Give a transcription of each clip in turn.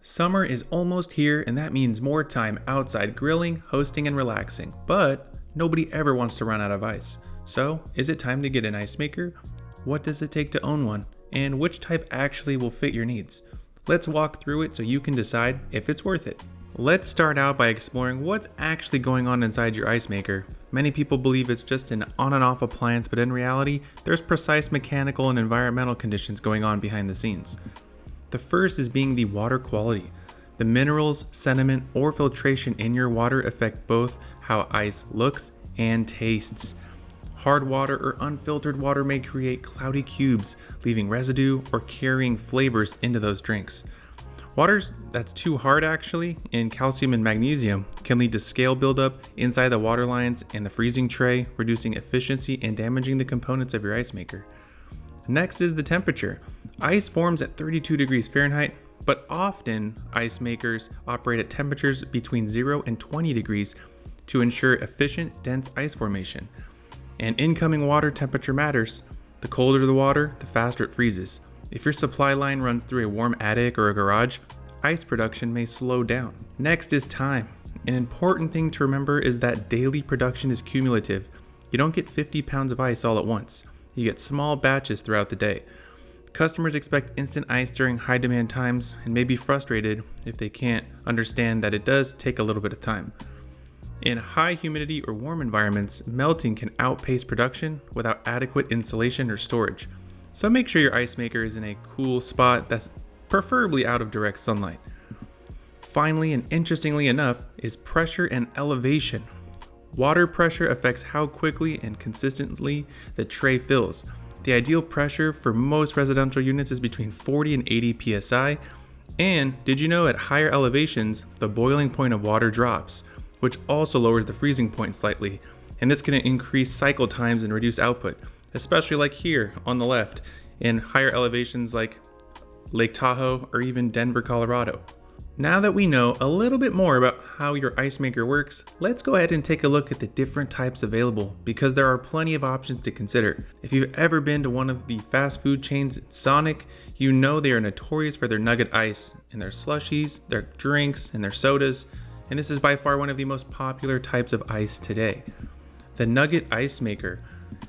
Summer is almost here, and that means more time outside grilling, hosting, and relaxing. But nobody ever wants to run out of ice. So, is it time to get an ice maker? What does it take to own one? And which type actually will fit your needs? Let's walk through it so you can decide if it's worth it. Let's start out by exploring what's actually going on inside your ice maker. Many people believe it's just an on and off appliance, but in reality, there's precise mechanical and environmental conditions going on behind the scenes. The first is being the water quality. The minerals, sediment, or filtration in your water affect both how ice looks and tastes. Hard water or unfiltered water may create cloudy cubes, leaving residue or carrying flavors into those drinks. Water that's too hard actually, in calcium and magnesium, can lead to scale buildup inside the water lines and the freezing tray, reducing efficiency and damaging the components of your ice maker. Next is the temperature. Ice forms at 32 degrees Fahrenheit, but often ice makers operate at temperatures between 0 and 20 degrees to ensure efficient, dense ice formation. And incoming water temperature matters. The colder the water, the faster it freezes. If your supply line runs through a warm attic or a garage, ice production may slow down. Next is time. An important thing to remember is that daily production is cumulative. You don't get 50 pounds of ice all at once. You get small batches throughout the day. Customers expect instant ice during high demand times and may be frustrated if they can't understand that it does take a little bit of time. In high humidity or warm environments, melting can outpace production without adequate insulation or storage. So make sure your ice maker is in a cool spot that's preferably out of direct sunlight. Finally, and interestingly enough, is pressure and elevation. Water pressure affects how quickly and consistently the tray fills. The ideal pressure for most residential units is between 40 and 80 psi. And did you know at higher elevations, the boiling point of water drops, which also lowers the freezing point slightly. And this can increase cycle times and reduce output, especially like here on the left in higher elevations like Lake Tahoe or even Denver, Colorado. Now that we know a little bit more about how your ice maker works, let's go ahead and take a look at the different types available because there are plenty of options to consider. If you've ever been to one of the fast food chains, Sonic, you know they are notorious for their Nugget ice and their slushies, their drinks, and their sodas, and this is by far one of the most popular types of ice today. The Nugget ice maker.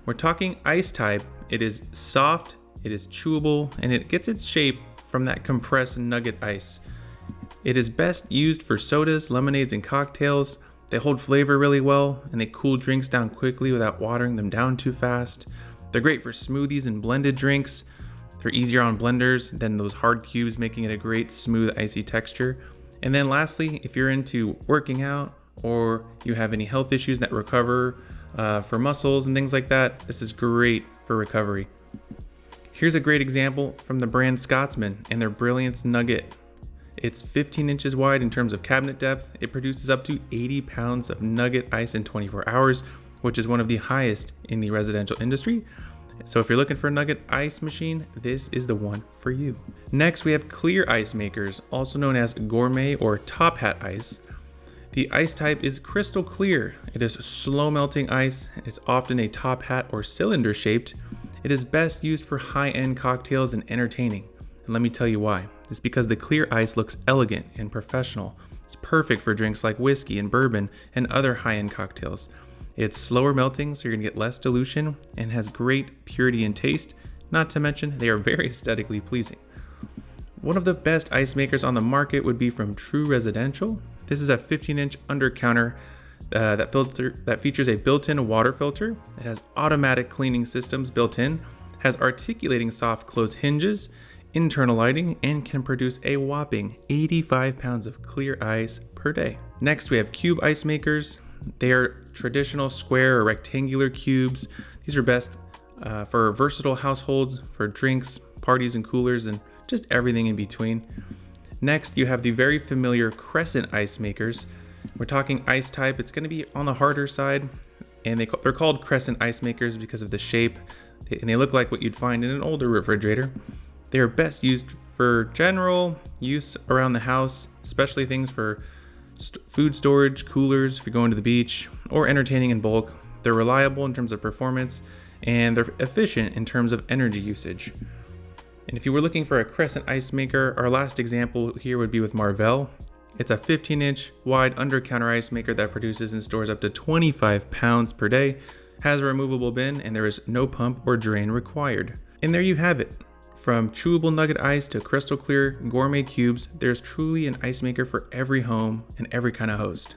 We're talking ice type. It is soft, it is chewable, and it gets its shape from that compressed Nugget ice. It is best used for sodas, lemonades, and cocktails. They hold flavor really well, and they cool drinks down quickly without watering them down too fast. They're great for smoothies and blended drinks. They're easier on blenders than those hard cubes, making it a great smooth icy texture. And then lastly, if you're into working out or you have any health issues that recover for muscles and things like that, this is great for recovery. Here's a great example from the brand Scotsman and their Brilliance Nugget. It's 15 inches wide in terms of cabinet depth. It produces up to 80 pounds of Nugget ice in 24 hours, which is one of the highest in the residential industry. So if you're looking for a Nugget ice machine, this is the one for you. Next, we have clear ice makers, also known as gourmet or top hat ice. The ice type is crystal clear. It is slow melting ice. It's often a top hat or cylinder shaped. It is best used for high-end cocktails and entertaining. And let me tell you why. It's because the clear ice looks elegant and professional. It's perfect for drinks like whiskey and bourbon and other high-end cocktails. It's slower melting, so you're gonna get less dilution, and has great purity and taste. Not to mention, they are very aesthetically pleasing. One of the best ice makers on the market would be from True Residential. This is a 15-inch under counter that features a built-in water filter. It has automatic cleaning systems built in, has articulating soft close hinges, internal lighting, and can produce a whopping 85 pounds of clear ice per day. Next, we have cube ice makers. They are traditional square or rectangular cubes. These are best for versatile households, for drinks, parties, and coolers, and just everything in between. Next, you have the very familiar Crescent ice makers. We're talking ice type. It's going to be on the harder side, and they're called Crescent ice makers because of the shape, and they look like what you'd find in an older refrigerator. They are best used for general use around the house, especially things for food storage, coolers if you're going to the beach, or entertaining in bulk. They're reliable in terms of performance, and they're efficient in terms of energy usage. And if you were looking for a Crescent ice maker, our last example here would be with Marvell. It's a 15-inch wide under-counter ice maker that produces and stores up to 25 pounds per day, has a removable bin, and there is no pump or drain required. And there you have it. From chewable nugget ice to crystal clear gourmet cubes, there's truly an ice maker for every home and every kind of host.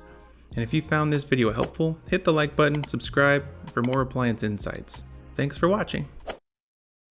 And if you found this video helpful, hit the like button, subscribe for more appliance insights. Thanks for watching.